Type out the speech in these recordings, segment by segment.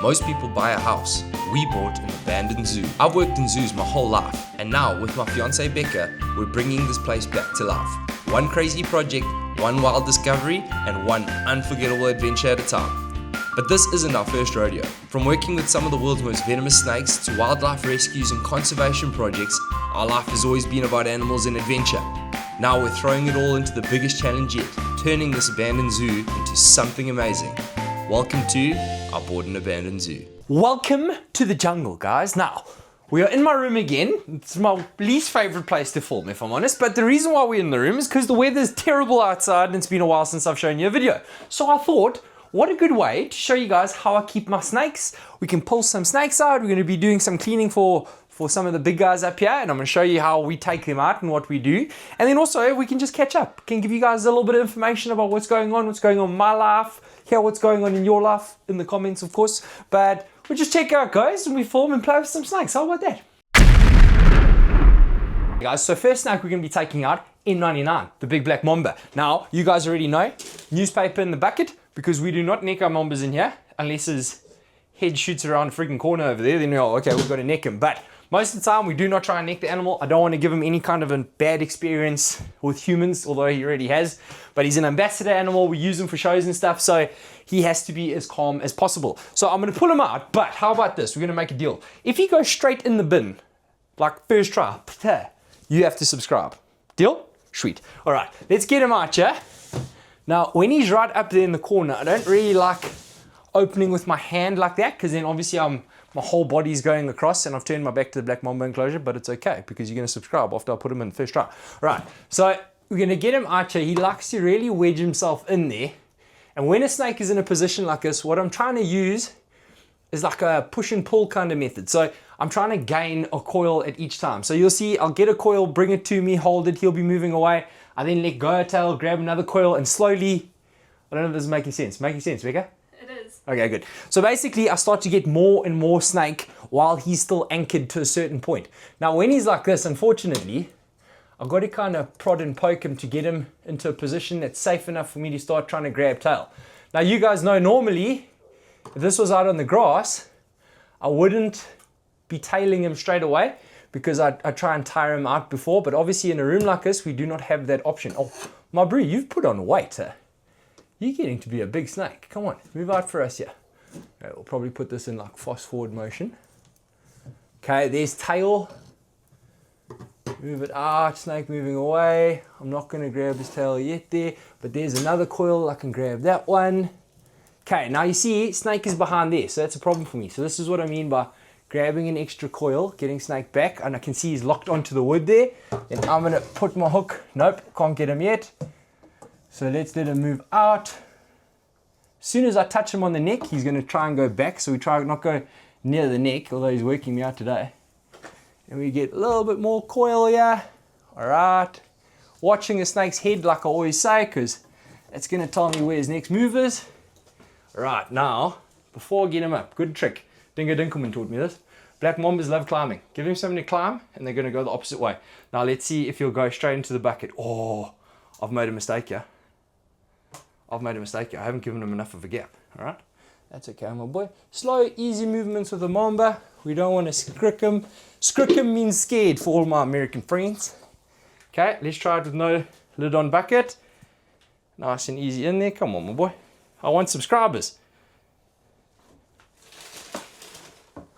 Most people buy a house. We bought an abandoned zoo. I've worked in zoos my whole life, and now with my fiancée Becca, we're bringing this place back to life. One crazy project, one wild discovery, and one unforgettable adventure at a time. But this isn't our first rodeo. From working with some of the world's most venomous snakes to wildlife rescues and conservation projects, our life has always been about animals and adventure. Now we're throwing it all into the biggest challenge yet, turning this abandoned zoo into something amazing. Welcome to our bought and abandoned zoo. Welcome to the jungle, guys. Now, we are in my room again. It's my least favorite place to film, if I'm honest. But the reason why we're in the room is because the weather's terrible outside and it's been a while since I've shown you a video. So I thought, what a good way to show you guys how I keep my snakes. We can pull some snakes out. We're going to be doing some cleaning for some of the big guys up here, and I'm going to show you how we take them out and what we do. And then also we can just catch up. Can give you guys a little bit of information about what's going on in my life, hear what's going on in your life in the comments, of course. But we'll just check out, guys, and we film and play with some snakes. How about that? Guys, so first snake we're going to be taking out, N99, the big black mamba. Now, you guys already know, newspaper in the bucket, because we do not neck our mambas in here unless his head shoots around a freaking corner over there. Then okay, we've got to neck him. But most of the time, we do not try and neck the animal. I don't want to give him any kind of a bad experience with humans, although he already has. But he's an ambassador animal. We use him for shows and stuff, so he has to be as calm as possible. So I'm going to pull him out, but how about this? We're going to make a deal. If he goes straight in the bin, like first try, you have to subscribe. Deal? Sweet. All right, let's get him out, yeah? Now, when he's right up there in the corner, I don't really like opening with my hand like that, because then obviously my whole body's going across and I've turned my back to the black mamba enclosure, but it's okay because you're going to subscribe after I put him in the first try. Right, so we're going to get him out here. He likes to really wedge himself in there. And when a snake is in a position like this, what I'm trying to use is like a push and pull kind of method. So I'm trying to gain a coil at each time. So you'll see I'll get a coil, bring it to me, hold it, he'll be moving away. I then let go a tail, grab another coil, and slowly, I don't know if this is making sense. Making sense, Becca? Okay, good. So basically, I start to get more and more snake while he's still anchored to a certain point. Now, when he's like this, unfortunately, I've got to kind of prod and poke him to get him into a position that's safe enough for me to start trying to grab tail. Now, you guys know normally, if this was out on the grass, I wouldn't be tailing him straight away because I try and tire him out before. But obviously, in a room like this, we do not have that option. Oh, my bro, you've put on weight, huh? You're getting to be a big snake. Come on, move out for us here. Okay, we'll probably put this in like fast forward motion. Okay, there's tail. Move it out, snake moving away. I'm not going to grab his tail yet there, but there's another coil. I can grab that one. Okay, now you see snake is behind there, so that's a problem for me. So this is what I mean by grabbing an extra coil, getting snake back, and I can see he's locked onto the wood there. Then I'm going to put my hook. Nope, can't get him yet. So let's let him move out. As soon as I touch him on the neck, he's going to try and go back. So we try not go near the neck, although he's working me out today. And we get a little bit more coil here. All right. Watching a snake's head, like I always say, because it's going to tell me where his next move is. All right, now, before I get him up, good trick. Dingo Dinkelman taught me this. Black mambas love climbing. Give him something to climb, and they're going to go the opposite way. Now let's see if he'll go straight into the bucket. Oh, I've made a mistake here. I haven't given him enough of a gap. All right, that's okay, my boy. Slow, easy movements with the mamba. We don't want to skrick him. Skrick him means scared for all my American friends. Okay, let's try it with no lid on bucket. Nice and easy in there. Come on, my boy. I want subscribers.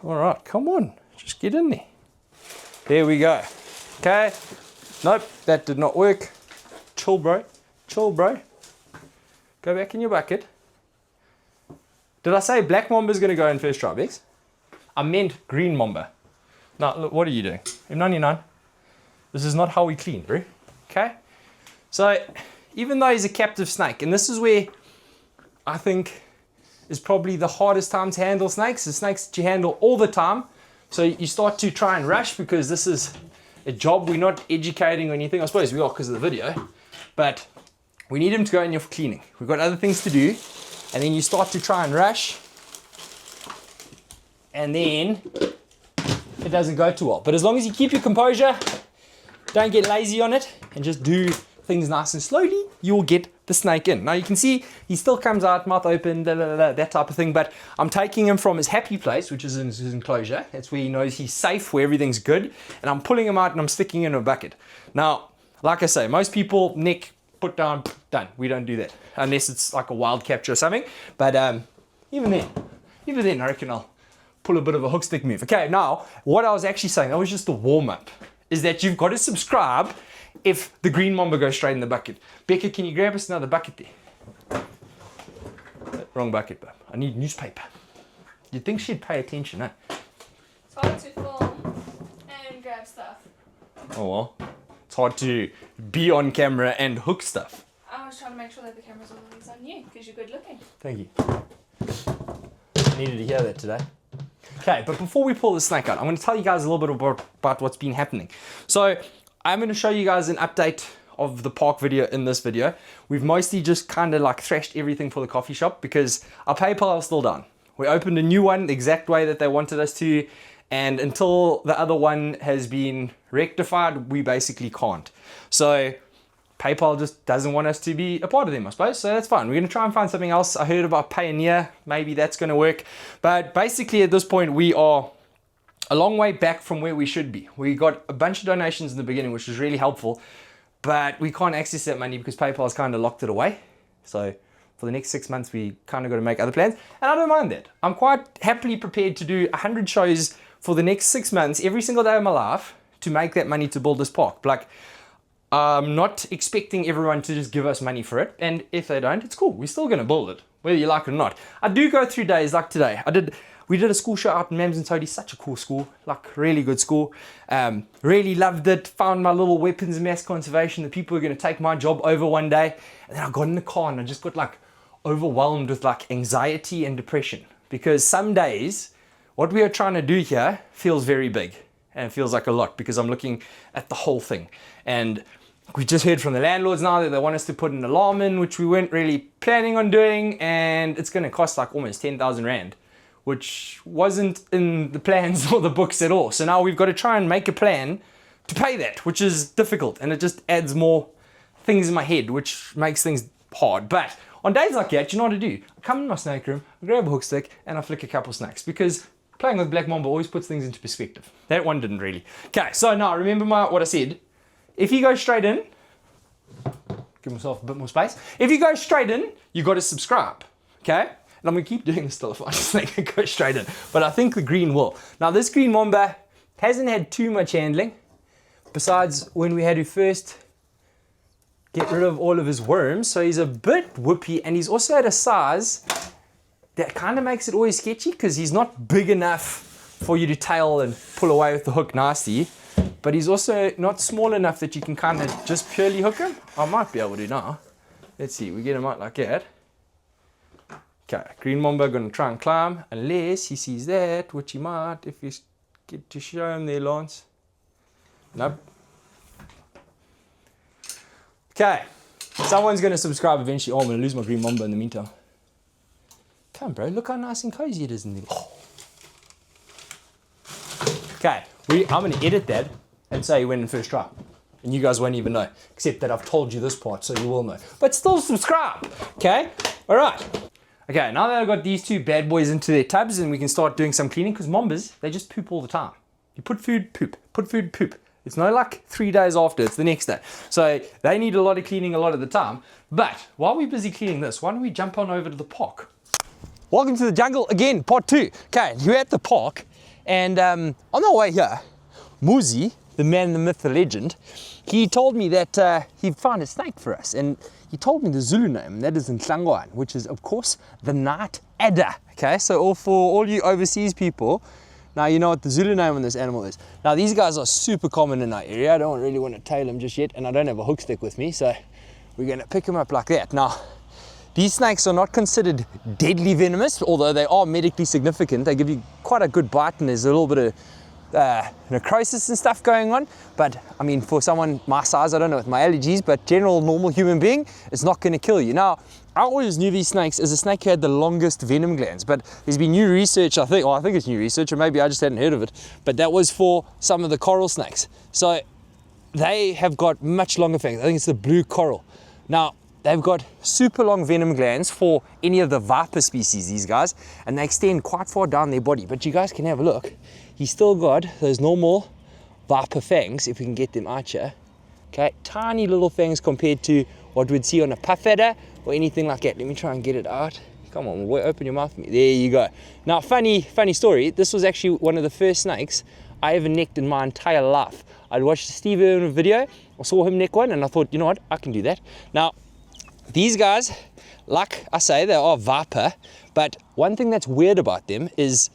All right, come on. Just get in there. There we go. Okay. Nope, that did not work. Chill, bro. Chill, bro. Go back in your bucket. Did I say black mamba is going to go in first try, Bex? I meant green mamba. Now, look, what are you doing? M99. This is not how we clean, bro. Okay? So, even though he's a captive snake, and this is where I think is probably the hardest time to handle snakes, the snakes that you handle all the time. So you start to try and rush because this is a job. We're not educating or anything. I suppose we are because of the video. But we need him to go in here for cleaning. We've got other things to do. And then you start to try and rush. And then it doesn't go too well. But as long as you keep your composure, don't get lazy on it, and just do things nice and slowly, you will get the the snake in. Now you can see he still comes out, mouth open, that type of thing, but I'm taking him from his happy place, which is in his enclosure. That's where he knows he's safe, where everything's good, and I'm pulling him out and I'm sticking him in a bucket. Now, like I say, most people, neck, put down, done. We don't do that, unless it's like a wild capture or something, but even then, I reckon I'll pull a bit of a hook stick move. Okay, now, what I was actually saying, that was just the warm-up, is that you've got to subscribe if the green mamba goes straight in the bucket. Becca, can you grab us another bucket there? Wrong bucket, bro. I need newspaper. You'd think she'd pay attention, eh? It's hard to film and grab stuff. Oh well. It's hard to be on camera and hook stuff. I was trying to make sure that the camera's always on you, because you're good looking. Thank you. I needed to hear that today. Okay, but before we pull the snake out, I'm going to tell you guys a little bit about what's been happening. So, I'm going to show you guys an update of the park video in this video. We've mostly just kind of like thrashed everything for the coffee shop because our PayPal is still down. We opened a new one the exact way that they wanted us to, and until the other one has been rectified, we basically can't. So PayPal just doesn't want us to be a part of them, I suppose, so that's fine. We're going to try and find something else. I heard about Payoneer, maybe that's going to work, but basically at this point we are a long way back from where we should be. We got a bunch of donations in the beginning, which was really helpful, but we can't access that money because PayPal's kind of locked it away. So for the next 6 months, we kind of got to make other plans, and I don't mind that. I'm quite happily prepared to do 100 shows for the next 6 months, every single day of my life, to make that money to build this park. Like, I'm not expecting everyone to just give us money for it, and if they don't, it's cool. We're still going to build it, whether you like it or not. I do go through days like today. We did a school show out in Mams and Toady, such a cool school, like really good school. Really loved it, found my little weapons of mass conservation. The people were going to take my job over one day. And then I got in the car and I just got like overwhelmed with like anxiety and depression. Because some days, what we are trying to do here feels very big. And it feels like a lot because I'm looking at the whole thing. And we just heard from the landlords now that they want us to put an alarm in, which we weren't really planning on doing. And it's going to cost like almost 10,000 Rand. Which wasn't in the plans or the books at all. So now we've got to try and make a plan to pay that, which is difficult, and it just adds more things in my head, which makes things hard. But on days like that, you know what to do. I come in my snake room, I grab a hook stick, and I flick a couple snakes, because playing with Black Mamba always puts things into perspective. That one didn't really. Okay, so now remember what I said. If you go straight in, give myself a bit more space. If you go straight in, you got to subscribe, okay? And I'm going to keep doing this till if I just make it go straight in. But I think the green will. Now this green mamba hasn't had too much handling. Besides when we had to first get rid of all of his worms. So he's a bit whoopy, and he's also at a size that kind of makes it always sketchy because he's not big enough for you to tail and pull away with the hook nasty. But he's also not small enough that you can kind of just purely hook him. I might be able to now. Let's see, we get him out like that. Okay, green mamba gonna try and climb unless he sees that, which he might if you get to show him there, Lance. Nope. Okay, someone's gonna subscribe eventually. Oh, I'm gonna lose my green mamba in the meantime. Come, bro, look how nice and cozy it is in there. Oh. Okay, I'm gonna edit that and say you went in first try. And you guys won't even know, except that I've told you this part, so you will know. But still subscribe, okay? All right. Okay, now that I've got these two bad boys into their tubs and we can start doing some cleaning, because mambas, they just poop all the time. You put food, poop, put food, poop. It's not like 3 days after, it's the next day. So they need a lot of cleaning a lot of the time. But while we're busy cleaning this, why don't we jump on over to the park? Welcome to the jungle again, part 2. Okay, we're at the park, and on our way here, Muzi, the man, the myth, the legend, he told me that he found a snake for us, and he told me the Zulu name, and that is Nhlangwane, which is, of course, the night adder. Okay, so for all you overseas people, now you know what the Zulu name on this animal is. Now these guys are super common in our area. I don't really want to tail them just yet, and I don't have a hook stick with me, so we're going to pick them up like that. Now, these snakes are not considered deadly venomous, although they are medically significant. They give you quite a good bite, and there's a little bit of necrosis and stuff going on, but I mean, for someone my size, I don't know with my allergies, but general normal human being, it's not going to kill you. Now, I always knew these snakes as a snake who had the longest venom glands, but there's been new research, I think it's new research, or maybe I just hadn't heard of it, but that was for some of the coral snakes. So they have got much longer fangs. I think it's the blue coral. Now, they've got super long venom glands for any of the viper species, these guys, and they extend quite far down their body. But you guys can have a look. He's still got those normal viper fangs, if we can get them out here. Okay, tiny little fangs compared to what we'd see on a puff adder or anything like that. Let me try and get it out. Come on, open your mouth for me. There you go. Now, funny story. This was actually one of the first snakes I ever necked in my entire life. I'd watched Steve Irwin video, I saw him neck one, and I thought, you know what, I can do that. Now, these guys, like I say, they are viper, but one thing that's weird about them is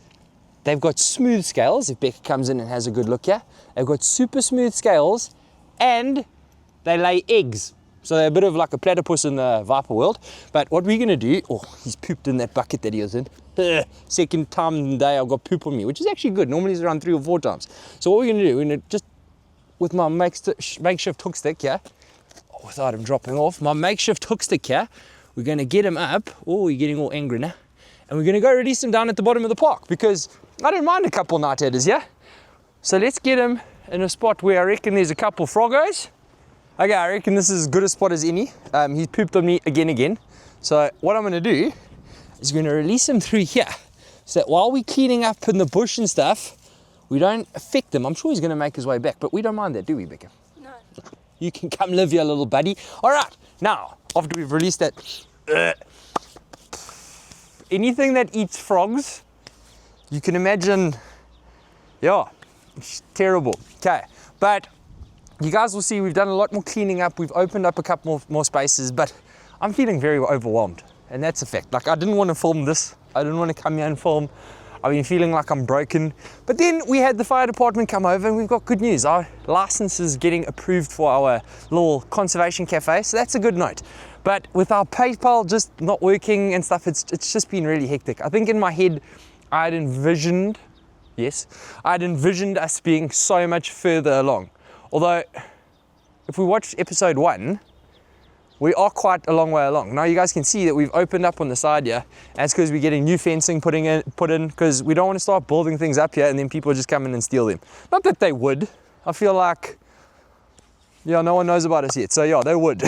they've got smooth scales. If Becca comes in and has a good look here, they've got super smooth scales, and they lay eggs. So they're a bit of like a platypus in the viper world. But what we're gonna do, oh, he's pooped in that bucket that he was in. Second time in the day I've got poop on me, which is actually good. Normally it's around 3 or 4 times. So what we're gonna do, we're gonna just, with my makeshift hook stick here, without him dropping off, my makeshift hook stick here, we're gonna get him up. Oh, you're getting all angry now. And we're gonna go release him down at the bottom of the park, because I don't mind a couple night headers here. So let's get him in a spot where I reckon there's a couple froggos. Okay, I reckon this is as good a spot as any. He's pooped on me again. So what I'm gonna do is we're gonna release him through here, so that while we're cleaning up in the bush and stuff, we don't affect him. I'm sure he's gonna make his way back, but we don't mind that, do we, Becca? No. You can come live here, little buddy. All right, now, after we've released that, anything that eats frogs, you can imagine, yeah, it's terrible. Okay, but you guys will see we've done a lot more cleaning up. We've opened up a couple more spaces, but I'm feeling very overwhelmed, and that's a fact. Like, I didn't want to film this. I didn't want to come here and film. I've been feeling like I'm broken. But then we had the fire department come over, and we've got good news. Our license is getting approved for our little Conservation Café, so that's a good note. But with our PayPal just not working and stuff, it's just been really hectic. I think in my head, I'd envisioned us being so much further along. Although, if we watch episode 1, we are quite a long way along. Now you guys can see that we've opened up on the side here. That's because we're getting new fencing put in, because we don't want to start building things up here and then people just come in and steal them. Not that they would. I feel like, yeah, no one knows about us yet. So yeah, they would.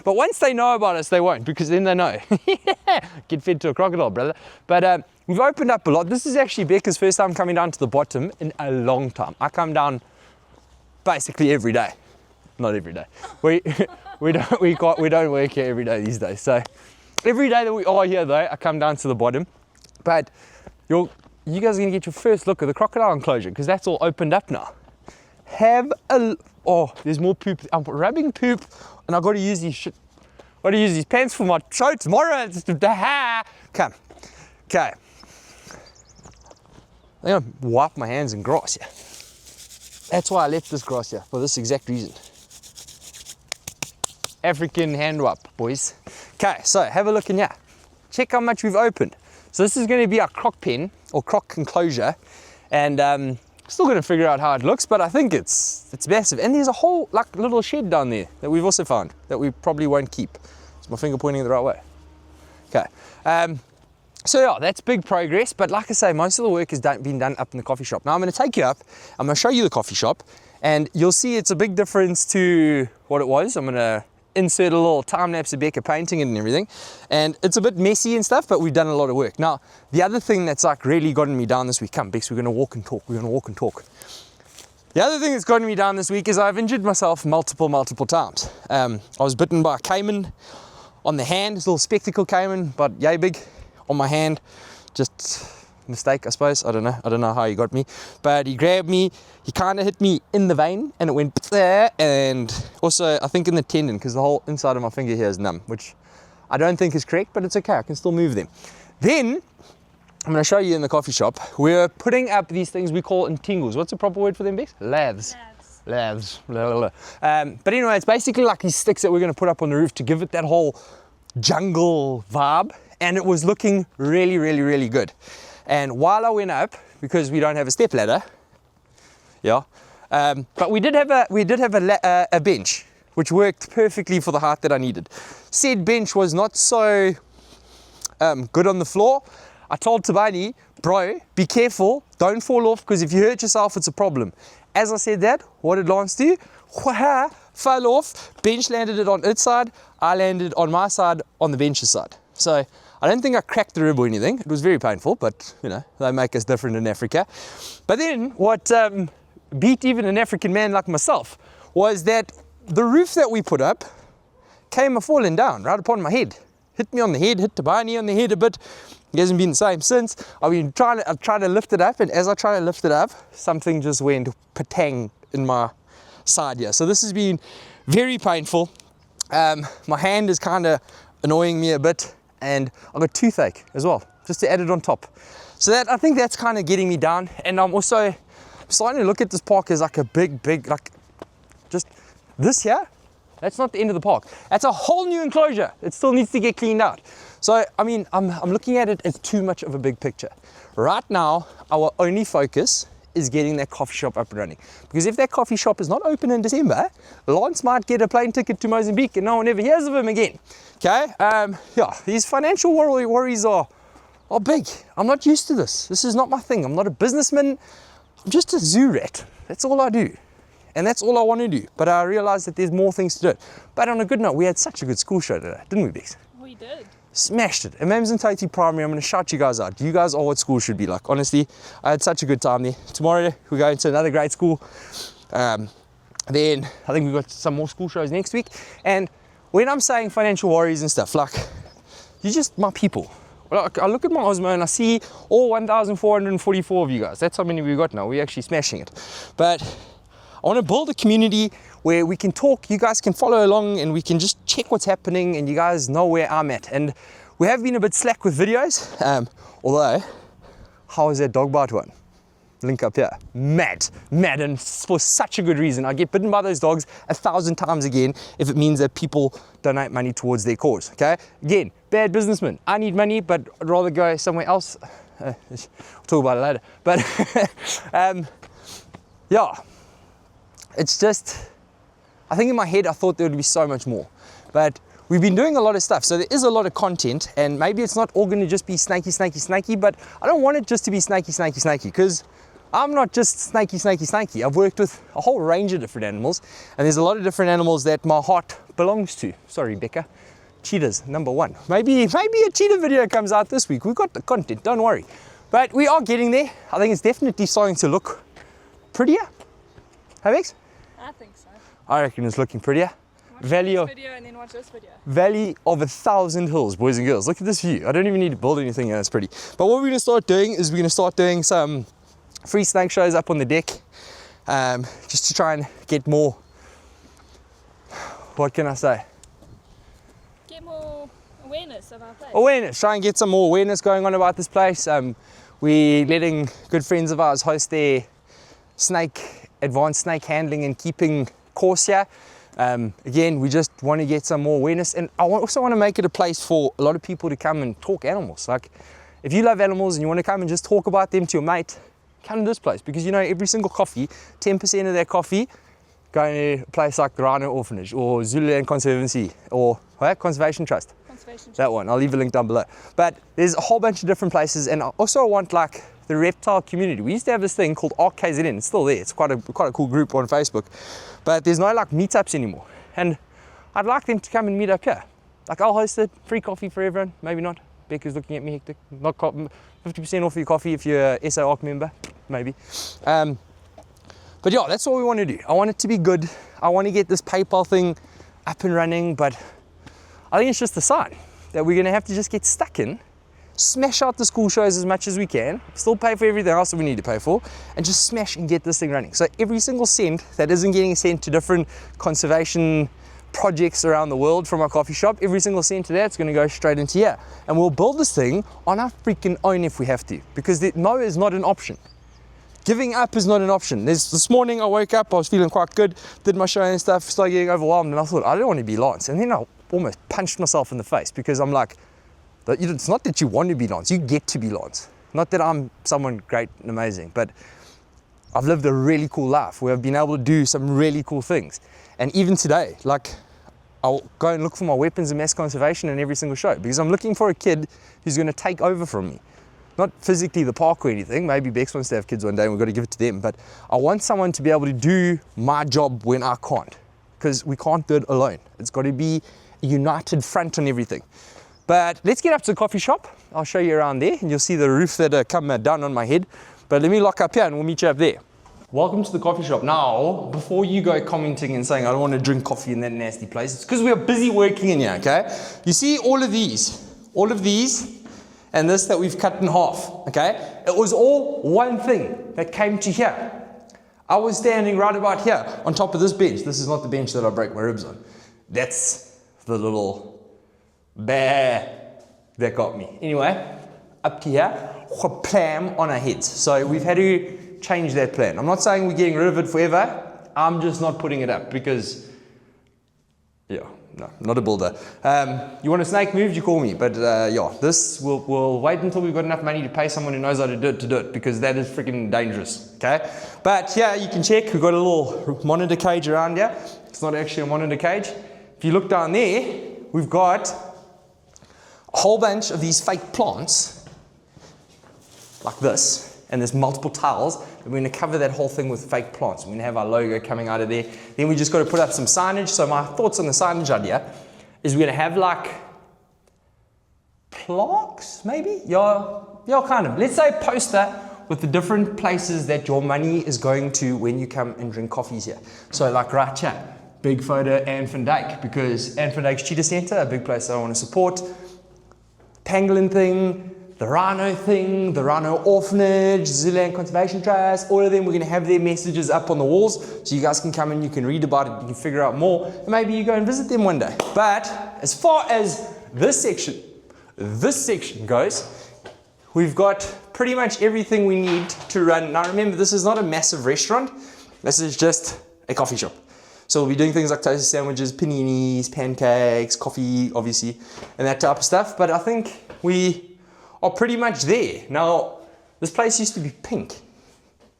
But once they know about us, they won't, because then they know. Get fed to a crocodile, brother. But we've opened up a lot. This is actually Becca's first time coming down to the bottom in a long time. I come down basically every day. Not every day. We don't work here every day these days. So every day that we are here though, I come down to the bottom. But you guys are gonna get your first look at the crocodile enclosure, because that's all opened up now. Oh, there's more poop. I'm rubbing poop, and I've got to use these pants for my show tomorrow. Come. Okay. I'm gonna wipe my hands in grass here. That's why I left this grass here, for this exact reason. African hand wipe, boys. Okay, so have a look in here. Check how much we've opened. So this is going to be our croc pen, or croc enclosure, and still going to figure out how it looks, but I think it's massive. And there's a whole like little shed down there that we've also found that we probably won't keep. Is my finger pointing the right way? Okay. So yeah, that's big progress, but like I say, most of the work has been done up in the coffee shop. Now I'm going to take you up, I'm going to show you the coffee shop, and you'll see it's a big difference to what it was. I'm going to insert a little time-lapse of Becca painting it and everything, and it's a bit messy and stuff, but we've done a lot of work. Now, the other thing that's like really gotten me down this week, come Bex, we're going to walk and talk, The other thing that's gotten me down this week is I've injured myself multiple times. I was bitten by a caiman on the hand, this little spectacle caiman, but yay big. On my hand, just mistake, I suppose. I don't know how he got me, but he grabbed me, he kind of hit me in the vein, and it went there, and also I think in the tendon, because the whole inside of my finger here is numb, which I don't think is correct, but it's okay, I can still move them. Then I'm going to show you in the coffee shop, we're putting up these things we call intingles. What's the proper word for them, Bex? Laths. But anyway, it's basically like these sticks that we're going to put up on the roof to give it that whole jungle vibe. And it was looking really good. And while I went up, because we don't have a step ladder, yeah, but we did have a bench, which worked perfectly for the height that I needed. Said bench was not so good on the floor. I told Tabani, bro, be careful, don't fall off, because if you hurt yourself, it's a problem. As I said that, what did Lance do? fell off, bench landed it on its side, I landed on my side on the bench's side. So I don't think I cracked the rib or anything. It was very painful, but you know, they make us different in Africa. But then what beat even an African man like myself was that the roof that we put up came falling down right upon my head. Hit me on the head, hit Tabani on the head a bit. It hasn't been the same since. I've tried to lift it up, and as I try to lift it up, something just went patang in my side here. So this has been very painful. My hand is kind of annoying me a bit, and I've got toothache as well, just to add it on top. So that, I think that's kind of getting me down. And I'm also starting to look at this park as like a big, like just this here. That's not the end of the park. That's a whole new enclosure. It still needs to get cleaned out. So, I mean, I'm looking at it as too much of a big picture. Right now, our only focus is getting that coffee shop up and running. Because if that coffee shop is not open in December, Lance might get a plane ticket to Mozambique and no one ever hears of him again. Okay? Yeah, these financial worries are big. I'm not used to this. This is not my thing. I'm not a businessman. I'm just a zoo rat. That's all I do. And that's all I want to do. But I realized that there's more things to do. But on a good note, we had such a good school show today, didn't we, Bex? We did. Smashed it. Imams and Toti Primary, I'm going to shout you guys out. You guys are what school should be like. Honestly, I had such a good time there. Tomorrow, we're going to another great school. Then I think we've got some more school shows next week. And when I'm saying financial worries and stuff, like, you're just my people. Like, I look at my Osmo and I see all 1,444 of you guys. That's how many we've got now. We're actually smashing it. But I want to build a community where we can talk, you guys can follow along, and we can just check what's happening, and you guys know where I'm at. And we have been a bit slack with videos, although, how was that dog bite one? Link up here. Mad, and for such a good reason. I get bitten by those dogs 1,000 times again if it means that people donate money towards their cause, okay? Again, bad businessman. I need money, but I'd rather go somewhere else. We'll talk about it later. But, yeah. It's just, I think in my head I thought there would be so much more, but we've been doing a lot of stuff, so there is a lot of content, and maybe it's not all going to just be snaky, but I don't want it just to be snaky, because I'm not just snaky. I've worked with a whole range of different animals, and there's a lot of different animals that my heart belongs to. Sorry, Becca. Cheetahs, number one. Maybe a cheetah video comes out this week. We've got the content, don't worry. But we are getting there. I think it's definitely starting to look prettier. Hey, Bex? I think so. I reckon it's looking prettier. Watch Valley this of, video and then watch this video. Valley of 1,000 hills, boys and girls. Look at this view. I don't even need to build anything, and it's pretty. But what we're going to start doing is we're going to start doing some free snake shows up on the deck, just to try and get more, what can I say? Get more awareness of our place. Awareness. Try and get some more awareness going on about this place. We're letting good friends of ours host their advanced snake handling and keeping course here. Again, we just want to get some more awareness, and I also want to make it a place for a lot of people to come and talk animals. Like, if you love animals and you want to come and just talk about them to your mate, come to this place, because you know every single coffee, 10% of that coffee going to a place like the Rhino Orphanage or Zululand Conservancy or Conservation Trust. That one, I'll leave a link down below. But there's a whole bunch of different places, and I also want like the reptile community. We used to have this thing called ArkKZN. It's still there. It's quite a cool group on Facebook, but there's no like meetups anymore, and I'd like them to come and meet up here. Like, I'll host it, free coffee for everyone. Maybe not. Becca's looking at me hectic. Not 50% off your coffee if you're a SA Ark member, maybe. But yeah, that's what we want to do. I want it to be good. I want to get this PayPal thing up and running, but I think it's just a sign that we're going to have to just get stuck in, smash out the school shows as much as we can, still pay for everything else that we need to pay for, and just smash and get this thing running. So every single cent that isn't getting sent to different conservation projects around the world from our coffee shop, every single cent of that's going to go straight into here. And we'll build this thing on our freaking own if we have to, because no is not an option. Giving up is not an option. This morning I woke up, I was feeling quite good, did my show and stuff, started getting overwhelmed, and I thought, I don't want to be Lance. And then I almost punched myself in the face, because I'm like, it's not that you want to be Lance, you get to be Lance. Not that I'm someone great and amazing, but I've lived a really cool life where I've been able to do some really cool things. And even today, like, I'll go and look for my weapons of mass conservation in every single show, because I'm looking for a kid who's going to take over from me. Not physically the park or anything. Maybe Bex wants to have kids one day and we've got to give it to them, but I want someone to be able to do my job when I can't. because we can't do it alone. It's got to be a united front on everything. But let's get up to the coffee shop. I'll show you around there, and you'll see the roof that come down on my head. But let me lock up here and we'll meet you up there. Welcome to the coffee shop. Now, before you go commenting and saying, I don't want to drink coffee in that nasty place, it's because we are busy working in here, okay? You see all of these, and this that we've cut in half, okay? It was all one thing that came to here. I was standing right about here on top of this bench. This is not the bench that I break my ribs on. That's the little bear that got me. Anyway, up to here, plam on our heads. So we've had to change that plan. I'm not saying we're getting rid of it forever. I'm just not putting it up because, yeah, no, not a builder. You want a snake moved, you call me. But yeah, this we'll wait until we've got enough money to pay someone who knows how to do it because that is freaking dangerous, okay? But here you can check, we've got a little monitor cage around here. It's not actually a monitor cage. If you look down there, we've got a whole bunch of these fake plants like this. And there's multiple tiles, and we're going to cover that whole thing with fake plants. We're going to have our logo coming out of there. Then we just got to put up some signage. So my thoughts on the signage idea is we're going to have like plaques, maybe? Yeah, kind of. Let's say a poster with the different places that your money is going to when you come and drink coffees here. So like right here, big photo Anne van Dyk, because Anne van Dyk's Cheetah Centre, a big place I want to support. Pangolin thing, the rhino thing, the rhino orphanage, Zooland Conservation Trust, all of them, we're going to have their messages up on the walls so you guys can come and you can read about it, you can figure out more, and maybe you go and visit them one day. But as far as this section goes, we've got pretty much everything we need to run. Now remember, this is not a massive restaurant, this is just a coffee shop. So we'll be doing things like toasted sandwiches, paninis, pancakes, coffee, obviously, and that type of stuff. But I think we are pretty much there. Now, this place used to be pink.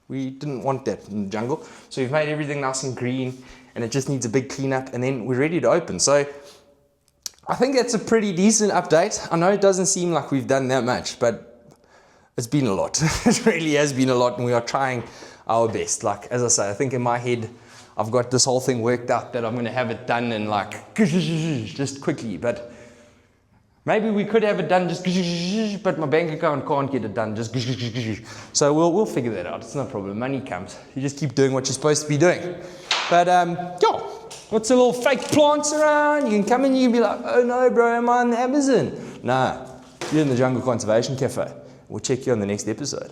We didn't want that in the jungle. So we've made everything nice and green, and it just needs a big cleanup, and then we're ready to open. So I think that's a pretty decent update. I know it doesn't seem like we've done that much, but it's been a lot. It really has been a lot, and we are trying our best. Like, as I say, I think in my head, I've got this whole thing worked out that I'm gonna have it done in like, just quickly, but maybe we could have it done just, but my bank account can't get it done just. So we'll figure that out. It's no problem. Money comes. You just keep doing what you're supposed to be doing. But yeah, what's the little fake plants around? You can come in and you can be like, oh no, bro, am I on the Amazon? Nah, you're in the Jungle Conservation Cafe. We'll check you on the next episode.